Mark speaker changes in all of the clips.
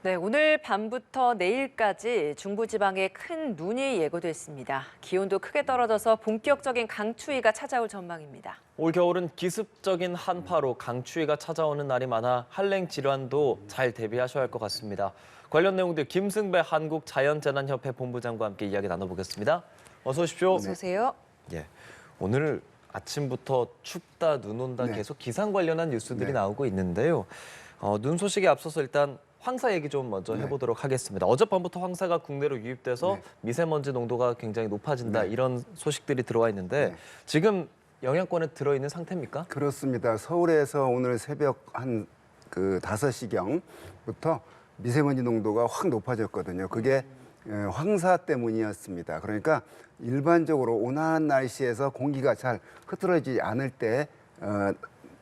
Speaker 1: 네, 오늘 밤부터 내일까지 중부지방에 큰 눈이 예고됐습니다. 기온도 크게 떨어져서 본격적인 강추위가 찾아올 전망입니다.
Speaker 2: 올 겨울은 기습적인 한파로 강추위가 찾아오는 날이 많아 한랭 질환도 잘 대비하셔야 할 것 같습니다. 관련 내용들 김승배 한국자연재난협회 본부장과 함께 이야기 나눠보겠습니다. 어서 오십시오.
Speaker 1: 어서 오세요.
Speaker 2: 예, 오늘 아침부터 춥다, 눈 온다
Speaker 3: 네.
Speaker 2: 계속 기상 관련한 뉴스들이
Speaker 3: 네.
Speaker 2: 나오고 있는데요. 눈 소식에 앞서서 일단 황사 얘기 좀 먼저 해보도록 하겠습니다. 어젯밤부터 황사가 국내로 유입돼서 미세먼지 농도가 굉장히 높아진다 이런 소식들이 들어와 있는데 지금 영향권에 들어있는 상태입니까?
Speaker 3: 그렇습니다. 서울에서 오늘 새벽 한 5시경부터 미세먼지 농도가 확 높아졌거든요. 그게 황사 때문이었습니다. 그러니까 일반적으로 온화한 날씨에서 공기가 잘 흐트러지지 않을 때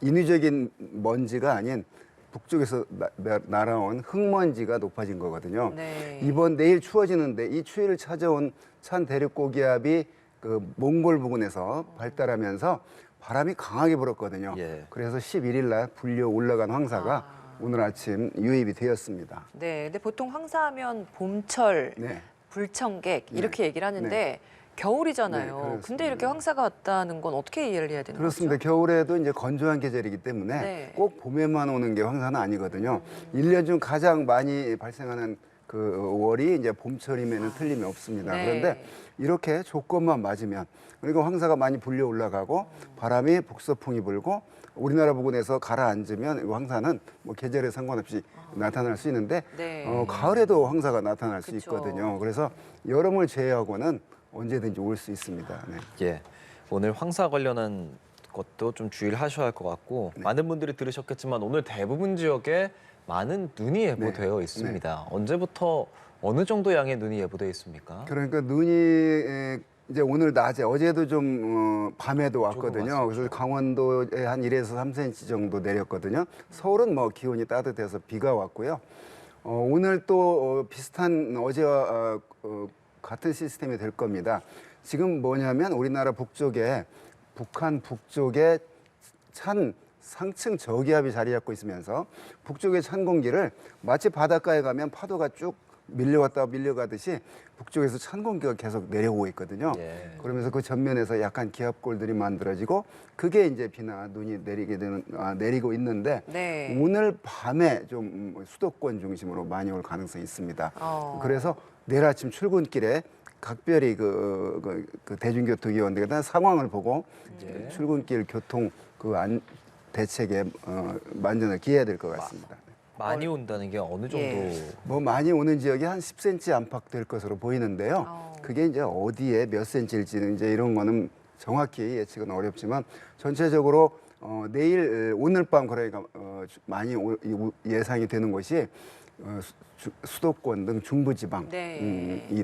Speaker 3: 인위적인 먼지가 아닌 북쪽에서 날아온 흙먼지가 높아진 거거든요.
Speaker 1: 네.
Speaker 3: 이번 내일 추워지는데 이 추위를 찾아온 찬 대륙 고기압이 그 몽골 부근에서 발달하면서 바람이 강하게 불었거든요.
Speaker 2: 예.
Speaker 3: 그래서 11일 날 불려 올라간 황사가 오늘 아침 유입이 되었습니다.
Speaker 1: 네, 근데 보통 황사하면 봄철,
Speaker 3: 네.
Speaker 1: 불청객 이렇게 얘기를 하는데 겨울이잖아요.
Speaker 3: 네, 그렇습니다.
Speaker 1: 근데 이렇게 황사가 왔다는 건 어떻게 이해를 해야 되는
Speaker 3: 그렇습니다.
Speaker 1: 거죠?
Speaker 3: 겨울에도 이제 건조한 계절이기 때문에
Speaker 1: 네.
Speaker 3: 꼭 봄에만 오는 게 황사는 아니거든요. 일 년 중 가장 많이 발생하는 그 월이 이제 봄철임에는 틀림이 없습니다.
Speaker 1: 네.
Speaker 3: 그런데 이렇게 조건만 맞으면 그러니까 황사가 많이 불려 올라가고 바람이 북서풍이 불고 우리나라 부근에서 가라앉으면 이 황사는 뭐 계절에 상관없이 나타날 수 있는데
Speaker 1: 네.
Speaker 3: 가을에도 황사가 나타날 수
Speaker 1: 그쵸.
Speaker 3: 있거든요. 그래서 여름을 제외하고는 언제든지 올 수 있습니다. 네.
Speaker 2: 예, 오늘 황사 관련한 것도 좀 주의를 하셔야 할 것 같고 많은 분들이 들으셨겠지만 오늘 대부분 지역에 많은 눈이 예보되어 있습니다. 언제부터 어느 정도 양의 눈이 예보되어 있습니까?
Speaker 3: 그러니까 눈이 이제 오늘 낮에 어제도 좀 밤에도 왔거든요. 그래서 강원도에 한 1에서 3cm 정도 내렸거든요. 서울은 뭐 기온이 따뜻해서 비가 왔고요. 오늘 또 비슷한 어제와 같은 시스템이 될 겁니다. 지금 뭐냐면 우리나라 북쪽에 북한 북쪽에 찬 상층 저기압이 자리 잡고 있으면서 북쪽의 찬 공기를 마치 바닷가에 가면 파도가 쭉 밀려왔다 밀려가듯이 북쪽에서 찬 공기가 계속 내려오고 있거든요.
Speaker 2: 예.
Speaker 3: 그러면서 그 전면에서 약간 기압골들이 만들어지고 그게 이제 비나 눈이 내리고 있는데
Speaker 1: 네.
Speaker 3: 오늘 밤에 좀 수도권 중심으로 많이 올 가능성이 있습니다. 그래서 내일 아침 출근길에 각별히 그 대중교통위원회가 상황을 보고 출근길 교통 대책에 만전을 기해야 될 것 같습니다.
Speaker 2: 많이 온다는 게 어느 정도?
Speaker 3: 뭐 많이 오는 지역이 한 10cm 안팎 될 것으로 보이는데요. 그게 이제 어디에 몇 cm일지는 이제 이런 거는 정확히 예측은 어렵지만 전체적으로 내일 오늘 밤 그러니까 많이 예상이 되는 것이 수도권 등 중부지방이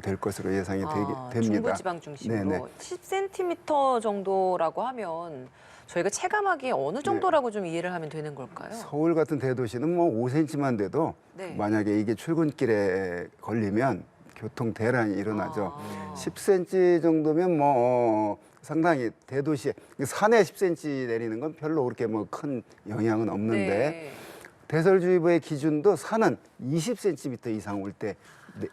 Speaker 3: 될 것으로 예상이 됩니다.
Speaker 1: 중부지방 중심으로
Speaker 3: 네네.
Speaker 1: 10cm 정도라고 하면 저희가 체감하기에 어느 정도라고 좀 이해를 하면 되는 걸까요?
Speaker 3: 서울 같은 대도시는 뭐 5cm만 돼도 만약에 이게 출근길에 걸리면 교통 대란이 일어나죠. 10cm 정도면 뭐 상당히 대도시 산에 10cm 내리는 건 별로 그렇게 뭐 큰 영향은 없는데 대설주의보의 기준도 산은 20cm 이상 올 때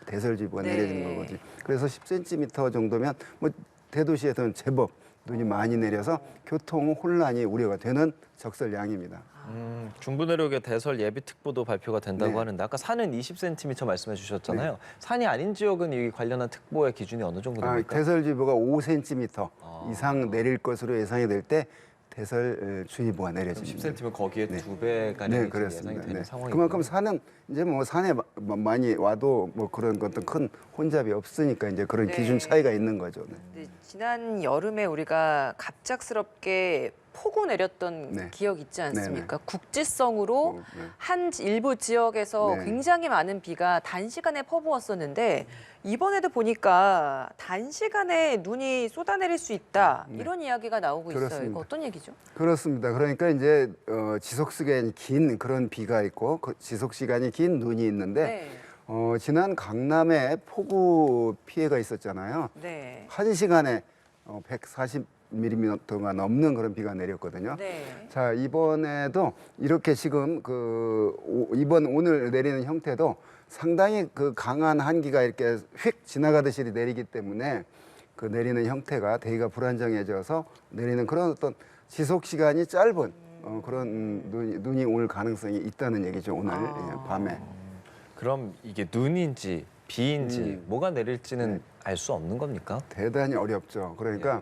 Speaker 3: 대설주의보가 내려지는 거거든요. 그래서 10cm 정도면 뭐 대도시에서는 제법 눈이 많이 내려서 교통 혼란이 우려가 되는 적설량입니다.
Speaker 2: 중부 내륙에 대설 예비특보도 발표가 된다고 하는데 아까 산은 20cm 말씀해 주셨잖아요. 산이 아닌 지역은 이 관련한 특보의 기준이 어느 정도 됩니까?
Speaker 3: 대설주의보가 5cm 이상 내릴 것으로 예상이 될 때 대설주의보가 내려집니다.
Speaker 2: 10cm면 거기에 두 배가
Speaker 3: 네,
Speaker 2: 예상이
Speaker 3: 그렇습니다.
Speaker 2: 되는 상황이고.
Speaker 3: 그만큼 산은 이제 뭐 산에 많이 와도 뭐 그런 것도 큰 혼잡이 없으니까 이제 그런 기준 차이가 있는 거죠.
Speaker 1: 네, 지난 여름에 우리가 갑작스럽게 폭우 내렸던 기억 있지 않습니까? 국지성으로 한 일부 지역에서 굉장히 많은 비가 단시간에 퍼부었었는데 이번에도 보니까 단시간에 눈이 쏟아내릴 수 있다 이런 이야기가 나오고 있어요. 이거 어떤 얘기죠?
Speaker 3: 그렇습니다. 그러니까 이제 지속 시간이 긴 그런 비가 있고 지속 시간이 긴 눈이 있는데 지난 강남에 폭우 피해가 있었잖아요. 한 시간에 140 50mm가 넘는 그런 비가 내렸거든요.
Speaker 1: 네.
Speaker 3: 자, 이번에도 이렇게 지금 이번 오늘 내리는 형태도 상당히 그 강한 한기가 이렇게 휙 지나가듯이 내리기 때문에 그 내리는 형태가 대기가 불안정해져서 내리는 그런 어떤 지속 시간이 짧은 그런 눈이 올 가능성이 있다는 얘기죠, 오늘 밤에.
Speaker 2: 그럼 이게 눈인지 비인지 뭐가 내릴지는 알 수 없는 겁니까?
Speaker 3: 대단히 어렵죠. 그러니까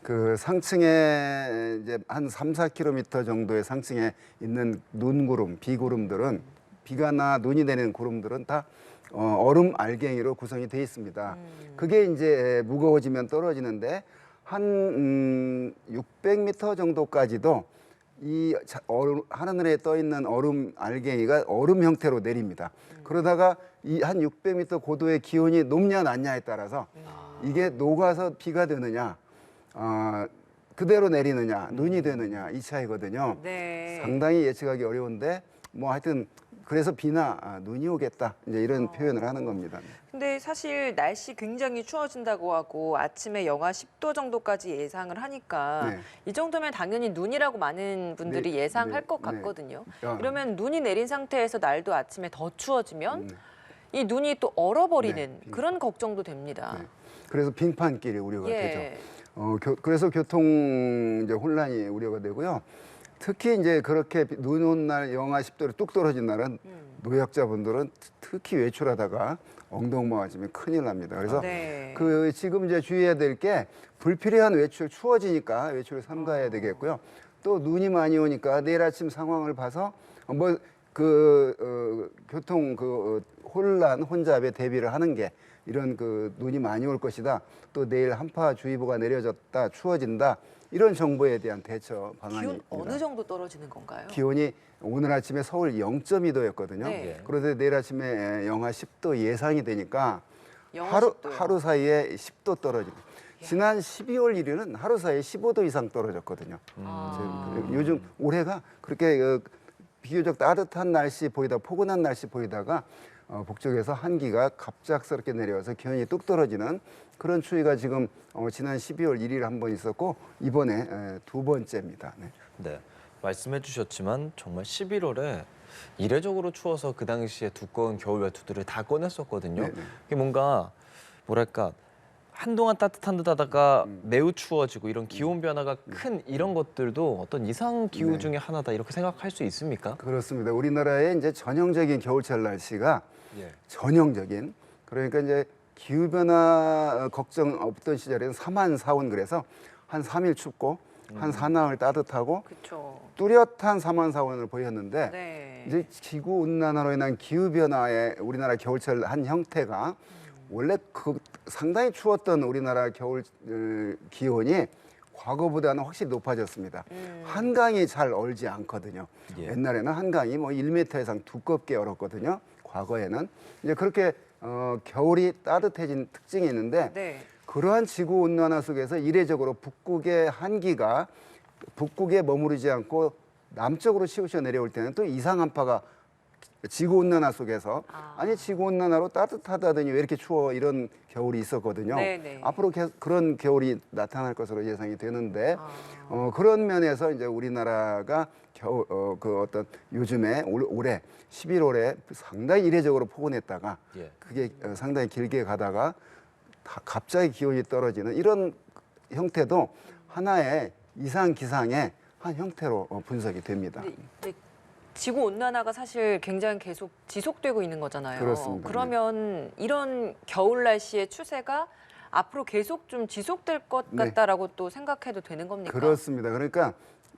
Speaker 3: 그 상층에 이제 한 3-4km 정도의 상층에 있는 눈구름, 비구름들은 비가 나 눈이 내리는 구름들은 다 얼음 알갱이로 구성이 돼 있습니다. 그게 이제 무거워지면 떨어지는데 한 600m 정도까지도 이 하늘에 떠 있는 얼음 알갱이가 얼음 형태로 내립니다. 그러다가 이 한 600m 고도의 기온이 높냐 낮냐에 따라서 이게 녹아서 비가 되느냐, 그대로 내리느냐, 눈이 되느냐 이 차이거든요.
Speaker 1: 네.
Speaker 3: 상당히 예측하기 어려운데 뭐 하여튼 그래서 비나 눈이 오겠다 이제 이런 표현을 하는 겁니다.
Speaker 1: 근데 사실 날씨 굉장히 추워진다고 하고 아침에 영하 10도 정도까지 예상을 하니까
Speaker 3: 네.
Speaker 1: 이 정도면 당연히 눈이라고 많은 분들이
Speaker 3: 네,
Speaker 1: 예상할
Speaker 3: 네,
Speaker 1: 것
Speaker 3: 네.
Speaker 1: 같거든요.
Speaker 3: 아.
Speaker 1: 그러면 눈이 내린 상태에서 날도 아침에 더 추워지면
Speaker 3: 네.
Speaker 1: 이 눈이 또 얼어버리는
Speaker 3: 네,
Speaker 1: 그런 걱정도 됩니다.
Speaker 3: 네. 그래서 빙판길이 우려가
Speaker 1: 예.
Speaker 3: 되죠. 그래서 교통 이제 혼란이 우려가 되고요. 특히 이제 그렇게 눈 온 날 영하 10도로 뚝 떨어진 날은 노약자분들은 특히 외출하다가 엉덩이가 맞으면 큰일 납니다. 그래서
Speaker 1: 네.
Speaker 3: 그 지금 이제 주의해야 될 게 불필요한 외출, 추워지니까 외출을 삼가해야 되겠고요. 또 눈이 많이 오니까 내일 아침 상황을 봐서 교통 혼란, 혼잡에 대비를 하는 게 이런 눈이 많이 올 것이다. 또 내일 한파주의보가 내려졌다, 추워진다. 이런 정보에 대한 대처 방안입니다.
Speaker 1: 기온 어느 정도 떨어지는 건가요?
Speaker 3: 기온이 오늘 아침에 서울 0.2도였거든요.
Speaker 1: 네.
Speaker 3: 그런데 내일 아침에 영하 10도 예상이 되니까
Speaker 1: 영하 10도 요?
Speaker 3: 하루 사이에 10도 떨어집니다. 지난 12월 1일은 하루 사이에 15도 이상 떨어졌거든요. 요즘 올해가 그렇게 비교적 따뜻한 날씨 보이다 포근한 날씨 보이다가 북쪽에서 한기가 갑작스럽게 내려와서 기온이 뚝 떨어지는 그런 추위가 지금 지난 12월 1일 한 번 있었고 이번에 두 번째입니다. 네.
Speaker 2: 네, 말씀해 주셨지만 정말 11월에 이례적으로 추워서 그 당시에 두꺼운 겨울 외투들을 다 꺼냈었거든요.
Speaker 3: 네네.
Speaker 2: 이게 뭔가 뭐랄까 한동안 따뜻한 듯 하다가 매우 추워지고 이런 기온 변화가 큰 이런 것들도 어떤 이상 기후
Speaker 3: 네.
Speaker 2: 중에 하나다 이렇게 생각할 수 있습니까?
Speaker 3: 그렇습니다. 우리나라의 이제 전형적인 겨울철 날씨가
Speaker 2: 예.
Speaker 3: 전형적인 그러니까 이제 기후 변화 걱정 없던 시절에는 3한 4온 그래서 한 3일 춥고 한 4나흘 따뜻하고
Speaker 1: 그렇죠.
Speaker 3: 뚜렷한 3한 4온을 보였는데
Speaker 1: 네.
Speaker 3: 이제 지구 온난화로 인한 기후 변화의 우리나라 겨울철 한 형태가 원래 상당히 추웠던 우리나라 겨울 기온이 과거보다는 확실히 높아졌습니다. 한강이 잘 얼지 않거든요.
Speaker 2: 예.
Speaker 3: 옛날에는 한강이 뭐 1m 이상 두껍게 얼었거든요. 과거에는 이제 그렇게 겨울이 따뜻해진 특징이 있는데
Speaker 1: 네.
Speaker 3: 그러한 지구 온난화 속에서 이례적으로 북극의 한기가 북극에 머무르지 않고 남쪽으로 치우쳐 내려올 때는 또 이상 한파가 지구 온난화 속에서 아니 지구 온난화로 따뜻하다더니 왜 이렇게 추워 이런 겨울이 있었거든요.
Speaker 1: 네네.
Speaker 3: 앞으로 계속 그런 겨울이 나타날 것으로 예상이 되는데 그런 면에서 이제 우리나라가 어떤 요즘에 올해 11월에 상당히 이례적으로 포근했다가
Speaker 2: 예.
Speaker 3: 그게 상당히 길게 가다가 갑자기 기온이 떨어지는 이런 형태도 하나의 이상 기상의 한 형태로 분석이 됩니다.
Speaker 1: 근데 지구 온난화가 사실 굉장히 계속 지속되고 있는 거잖아요.
Speaker 3: 그렇습니다.
Speaker 1: 그러면 이런 겨울 날씨의 추세가 앞으로 계속 좀 지속될 것
Speaker 3: 네.
Speaker 1: 같다라고 또 생각해도 되는 겁니까?
Speaker 3: 그렇습니다. 그러니까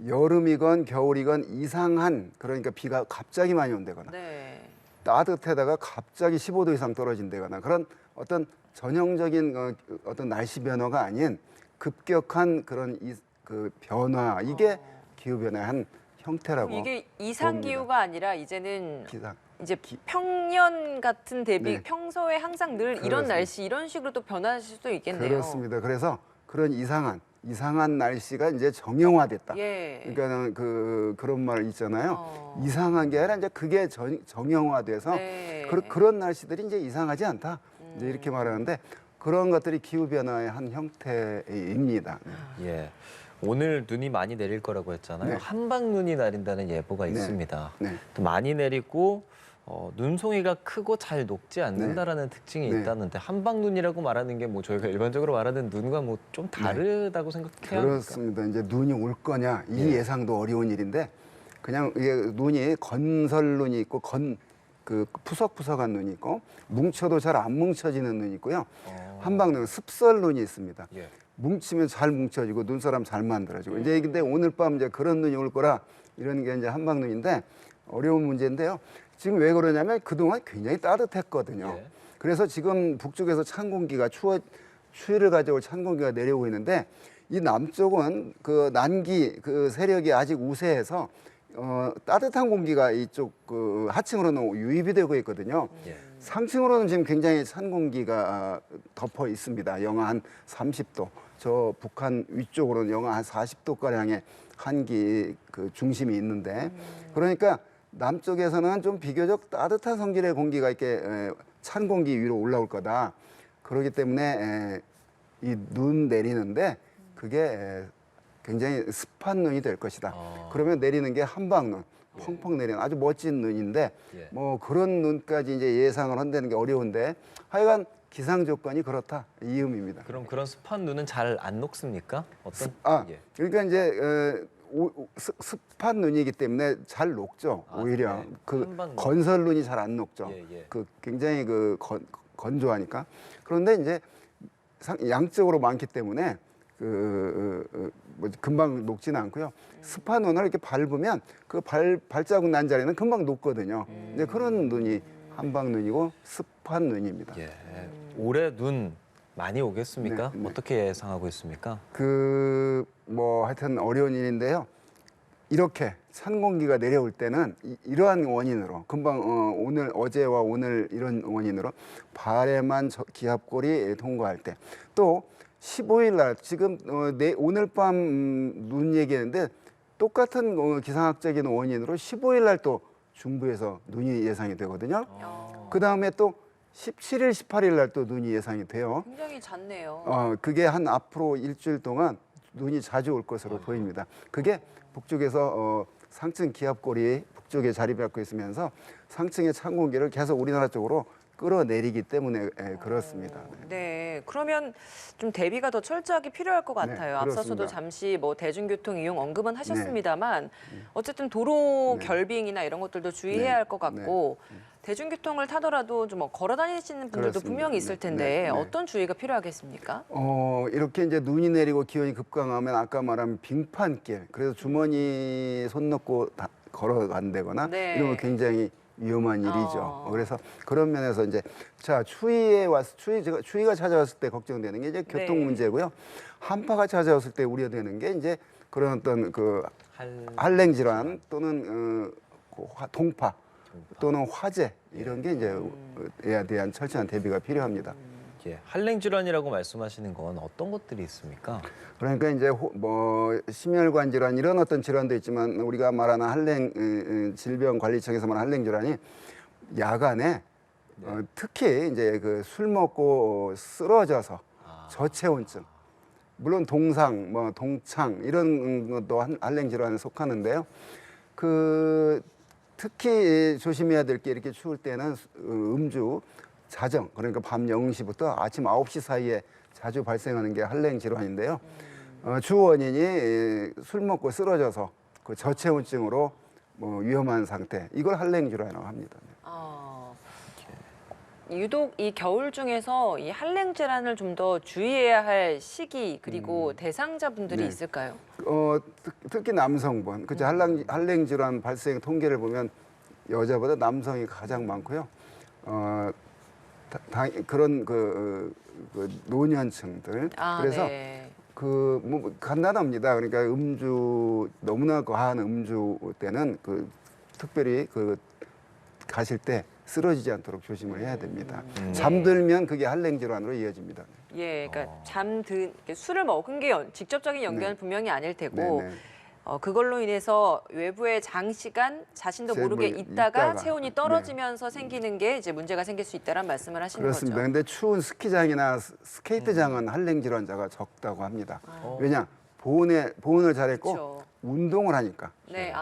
Speaker 3: 여름이건 겨울이건 이상한 그러니까 비가 갑자기 많이 온다거나
Speaker 1: 네.
Speaker 3: 따뜻하다가 갑자기 15도 이상 떨어진다거나 그런 어떤 전형적인 어떤 날씨 변화가 아닌 급격한 그런 그 변화 이게 기후 변화의 한 형태라고
Speaker 1: 이게 이상
Speaker 3: 봅니다.
Speaker 1: 기후가 아니라 이제는
Speaker 3: 기상.
Speaker 1: 이제 평년 같은 대비
Speaker 3: 네.
Speaker 1: 평소에 항상 늘 이런
Speaker 3: 그렇습니다.
Speaker 1: 날씨 이런 식으로 또 변하실 수도 있겠네요.
Speaker 3: 그렇습니다. 그래서 그런 이상한 날씨가 이제 정형화됐다.
Speaker 1: 예.
Speaker 3: 그러니까는 그런 말 있잖아요.
Speaker 1: 어.
Speaker 3: 이상한 게 아니라 이제 그게 정형화돼서
Speaker 1: 네.
Speaker 3: 그런 날씨들이 이제 이상하지 않다. 이제 이렇게 말하는데 그런 것들이 기후 변화의 한 형태입니다.
Speaker 2: 예. 오늘 눈이 많이 내릴 거라고 했잖아요.
Speaker 3: 네.
Speaker 2: 한방눈이 내린다는 예보가
Speaker 3: 네.
Speaker 2: 있습니다.
Speaker 3: 네.
Speaker 2: 또 많이 내리고 눈송이가 크고 잘 녹지 않는다라는 특징이
Speaker 3: 네.
Speaker 2: 있다는데 한방눈이라고 말하는 게 뭐 저희가 일반적으로 말하는 눈과 뭐 좀 다르다고 생각해야 합니까?
Speaker 3: 그렇습니다. 이제 눈이 올 거냐 이
Speaker 2: 예.
Speaker 3: 예상도 어려운 일인데 그냥 이게 눈이 건설눈이 있고 그 푸석푸석한 눈이 있고 뭉쳐도 잘 안 뭉쳐지는 눈이 있고요. 한방눈 습설눈이 있습니다.
Speaker 2: 예.
Speaker 3: 뭉치면 잘 뭉쳐지고 눈사람 잘 만들어지고 이제 근데 오늘 밤 이제 그런 눈이 올 거라 이런 게 이제 한방눈인데 어려운 문제인데요. 지금 왜 그러냐면 그동안 굉장히 따뜻했거든요.
Speaker 2: 예.
Speaker 3: 그래서 지금 북쪽에서 찬 공기가 추위를 가져올 찬 공기가 내려오고 있는데 이 남쪽은 그 난기 그 세력이 아직 우세해서 따뜻한 공기가 이쪽 그 하층으로는 유입이 되고 있거든요.
Speaker 2: 예.
Speaker 3: 상층으로는 지금 굉장히 찬 공기가 덮어 있습니다. 영하 한 30도. 저 북한 위쪽으로는 영하 한 40도 가량의 한기 그 중심이 있는데 그러니까 남쪽에서는 좀 비교적 따뜻한 성질의 공기가 이렇게 찬 공기 위로 올라올 거다. 그렇기 때문에 이 눈 내리는데 그게 굉장히 습한 눈이 될 것이다. 그러면 내리는 게 한방눈, 펑펑 내리는 아주 멋진 눈인데
Speaker 2: 예.
Speaker 3: 뭐 그런 눈까지 이제 예상을 한다는 게 어려운데 하여간 기상 조건이 그렇다 이 의미입니다.
Speaker 2: 그럼 그런 습한 눈은 잘 안 녹습니까? 어떤? 예.
Speaker 3: 그러니까 이제 습한 눈이기 때문에 잘 녹죠. 오히려
Speaker 2: 네.
Speaker 3: 그
Speaker 2: 한방
Speaker 3: 건설 눈이 잘 안 녹죠.
Speaker 2: 예, 예.
Speaker 3: 그 굉장히 그 건조하니까. 그런데 이제 양적으로 많기 때문에 금방 녹지는 않고요. 습한 눈을 이렇게 밟으면 그 발자국 난 자리는 금방 녹거든요. 이제 그런 눈이 한방눈이고 습한 눈입니다.
Speaker 2: 예. 올해 눈 많이 오겠습니까?
Speaker 3: 네, 네.
Speaker 2: 어떻게 예상하고 있습니까?
Speaker 3: 뭐 하여튼 어려운 일인데요. 이렇게 찬 공기가 내려올 때는 이러한 원인으로 금방 어제와 오늘 이런 원인으로 바레만 기압골이 통과할 때 또 15일 날 지금 오늘 밤 눈 얘기했는데 똑같은 기상학적인 원인으로 15일 날 또 중부에서 눈이 예상이 되거든요. 그 다음에 또 17일, 18일 날 또 눈이 예상이 돼요.
Speaker 1: 굉장히 잦네요.
Speaker 3: 그게 한 앞으로 일주일 동안 눈이 자주 올 것으로 보입니다. 그게 북쪽에서 상층 기압골이 북쪽에 자리 잡고 있으면서 상층의 찬 공기를 계속 우리나라 쪽으로 끌어내리기 때문에 그렇습니다.
Speaker 1: 네, 그러면 좀 대비가 더 철저하게 필요할 것 같아요. 앞서서도
Speaker 3: 그렇습니다.
Speaker 1: 잠시 뭐 대중교통 이용 언급은 하셨습니다만 어쨌든 도로 결빙이나 이런 것들도 주의해야 할 것 같고 대중교통을 타더라도 좀 걸어 다니시는 분들도
Speaker 3: 그렇습니다.
Speaker 1: 분명히 있을 텐데
Speaker 3: 네, 네.
Speaker 1: 어떤 주의가 필요하겠습니까?
Speaker 3: 이렇게 이제 눈이 내리고 기온이 급강하면 아까 말한 빙판길, 그래서 주머니 손 넣고 걸어간다거나
Speaker 1: 네.
Speaker 3: 이런 거 굉장히 위험한 일이죠. 그래서 그런 면에서 이제 추위가 찾아왔을 때 걱정되는 게 이제 교통
Speaker 1: 네.
Speaker 3: 문제고요. 한파가 찾아왔을 때 우려되는 게 이제 그런 어떤 그 한랭 질환 또는 동파 또는 화재 이런 게 이제 에 대한 철저한 대비가 필요합니다.
Speaker 2: 예. 한랭 질환이라고 말씀하시는 건 어떤 것들이 있습니까?
Speaker 3: 그러니까 이제 뭐 심혈관 질환 이런 어떤 질환도 있지만 우리가 말하는 한랭 질병관리청에서 말하는 한랭 질환이 야간에 특히 이제 그 술 먹고 쓰러져서 저체온증 물론 동상 뭐 동창 이런 것도 한랭 질환에 속하는데요. 특히 조심해야 될 게 이렇게 추울 때는 음주 자정 그러니까 밤 0시부터 아침 9시 사이에 자주 발생하는 게 한랭 질환인데요. 주 원인이 술 먹고 쓰러져서 그 저체온증으로 뭐 위험한 상태 이걸 한랭 질환이라고 합니다.
Speaker 1: 유독 이 겨울 중에서 이 한랭 질환을 좀 더 주의해야 할 시기 그리고 대상자분들이
Speaker 3: 네.
Speaker 1: 있을까요?
Speaker 3: 특히 남성분 그죠 한랭 질환 발생 통계를 보면 여자보다 남성이 가장 많고요. 그런 그 노년층들 그래서
Speaker 1: 네.
Speaker 3: 뭐 간단합니다. 그러니까 너무나 과한 음주 때는 특별히 가실 때 쓰러지지 않도록 조심을 해야 됩니다. 잠들면 그게 한랭 질환으로 이어집니다.
Speaker 1: 예, 그러니까 술을 먹은 게 직접적인 연결은 분명히 아닐 테고
Speaker 3: 네네.
Speaker 1: 그걸로 인해서 외부에 장시간 자신도 모르게 있다가 체온이 떨어지면서 생기는 게 이제 문제가 생길 수 있다는 말씀을 하시는
Speaker 3: 그렇습니다.
Speaker 1: 거죠.
Speaker 3: 근데 추운 스키장이나 스케이트장은 한랭 질환자가 적다고 합니다. 왜냐? 보온을 잘했고
Speaker 1: 그렇죠.
Speaker 3: 운동을 하니까.
Speaker 1: 네,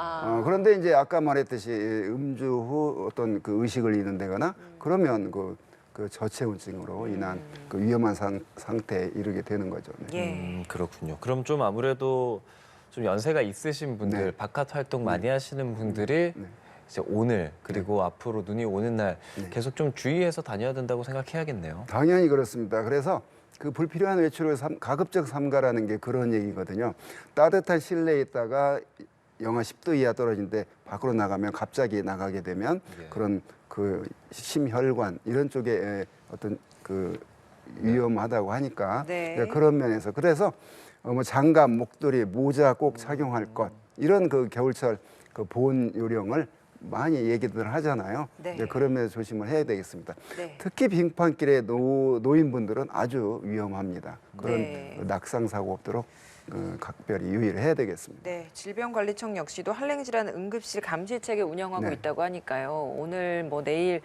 Speaker 3: 그런데 이제 아까 말했듯이 음주 후 어떤 그 의식을 잃는다거나 그러면 그 저체온증으로 인한 그 위험한 상태에 이르게 되는 거죠. 네.
Speaker 1: 예.
Speaker 2: 그렇군요. 그럼 좀 아무래도 좀 연세가 있으신 분들,
Speaker 3: 네.
Speaker 2: 바깥 활동 많이 하시는 분들이 이제 오늘 그리고 앞으로 눈이 오는 날 계속 좀 주의해서 다녀야 된다고 생각해야겠네요.
Speaker 3: 당연히 그렇습니다. 그래서 그 불필요한 외출을 가급적 삼가라는 게 그런 얘기거든요. 따뜻한 실내에 있다가 영하 10도 이하 떨어진데 밖으로 나가면 갑자기 나가게 되면 그런 그 심혈관 이런 쪽에 어떤 그 위험하다고 하니까 그런 면에서 그래서 뭐 장갑, 목도리, 모자 꼭 착용할 것 이런 그 겨울철 그 보온 요령을 많이 얘기들 하잖아요. 그런 면에서 조심을 해야 되겠습니다. 특히 빙판길에 노인분들은 아주 위험합니다. 그런 낙상 사고 없도록 각별히 유의를 해야 되겠습니다.
Speaker 1: 네, 질병관리청 역시도 한랭질환 응급실 감시책을 운영하고 있다고 하니까요. 오늘 뭐 내일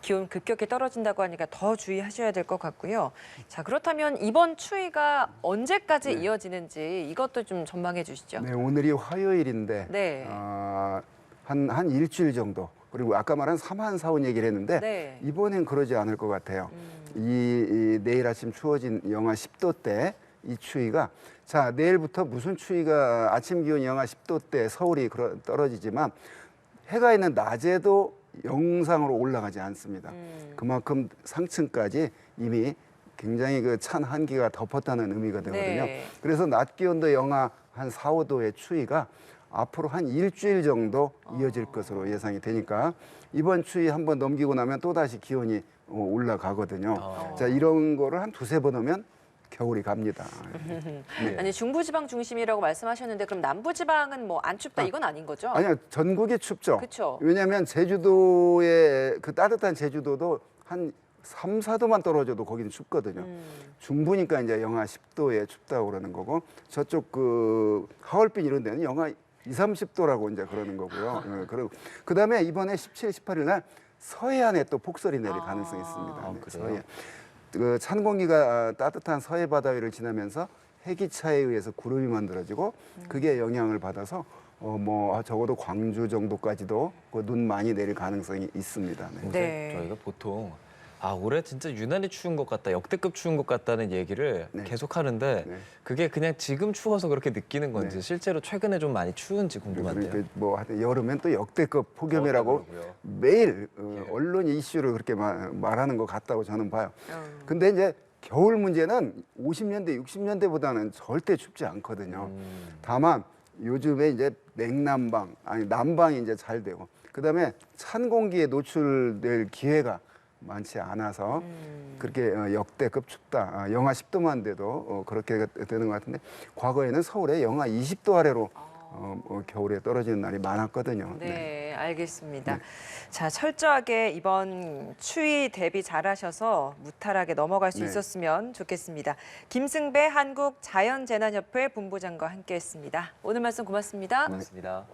Speaker 1: 기온 급격히 떨어진다고 하니까 더 주의하셔야 될 것 같고요. 자, 그렇다면 이번 추위가 언제까지 이어지는지 이것도 좀 전망해 주시죠.
Speaker 3: 네, 오늘이 화요일인데 한 일주일 정도 그리고 아까 말한 삼한사온 얘기를 했는데 이번엔 그러지 않을 것 같아요. 이 내일 아침 추워진 영하 10도대 이 추위가 자 내일부터 무슨 추위가 아침 기온 영하 10도대 서울이 떨어지지만 해가 있는 낮에도 영상으로 올라가지 않습니다. 그만큼 상층까지 이미 굉장히 그 찬 한기가 덮었다는 의미가 되거든요. 그래서 낮 기온도 영하 한 4, 5도의 추위가 앞으로 한 일주일 정도 이어질 것으로 예상이 되니까 이번 추위 한번 넘기고 나면 또다시 기온이 올라가거든요. 자, 이런 거를 한 두세 번 하면 겨울이 갑니다.
Speaker 1: 아니 중부지방 중심이라고 말씀하셨는데 그럼 남부지방은 뭐 안 춥다 이건 아닌 거죠?
Speaker 3: 아니요, 전국이 춥죠.
Speaker 1: 그쵸.
Speaker 3: 왜냐하면 제주도의 그 따뜻한 제주도도 한 3, 4도만 떨어져도 거기는 춥거든요. 중부니까 이제 영하 10도에 춥다고 그러는 거고 저쪽 그 하얼빈 이런 데는 영하 2, 30도라고 이제 그러는 거고요. 그리고 그다음에 이번에 17, 18일 날 서해안에 또 폭설이 내릴 가능성이 있습니다. 서해. 그 찬 공기가 따뜻한 서해 바다 위를 지나면서 해기차에 의해서 구름이 만들어지고 그게 영향을 받아서 뭐 적어도 광주 정도까지도 그 눈 많이 내릴 가능성이 있습니다.
Speaker 2: 저희가 보통 올해 진짜 유난히 추운 것 같다, 역대급 추운 것 같다는 얘기를 계속 하는데 그게 그냥 지금 추워서 그렇게 느끼는 건지 실제로 최근에 좀 많이 추운지 궁금한데요.
Speaker 3: 그러니까 뭐 하여튼 여름엔 또 역대급 폭염이라고 매일 언론 이슈를 그렇게 말하는 것 같다고 저는 봐요. 근데 이제 겨울 문제는 50년대, 60년대보다는 절대 춥지 않거든요. 다만 요즘에 이제 냉난방, 아니 난방이 이제 잘 되고 그다음에 찬 공기에 노출될 기회가 많지 않아서 그렇게 역대급 춥다. 영하 10도만 돼도 그렇게 되는 것 같은데 과거에는 서울에 영하 20도 아래로 겨울에 떨어지는 날이 많았거든요.
Speaker 1: 네, 알겠습니다. 자, 철저하게 이번 추위 대비 잘하셔서 무탈하게 넘어갈 수 있었으면 좋겠습니다. 김승배 한국자연재난협회 본부장과 함께했습니다. 오늘 말씀 고맙습니다.
Speaker 2: 고맙습니다.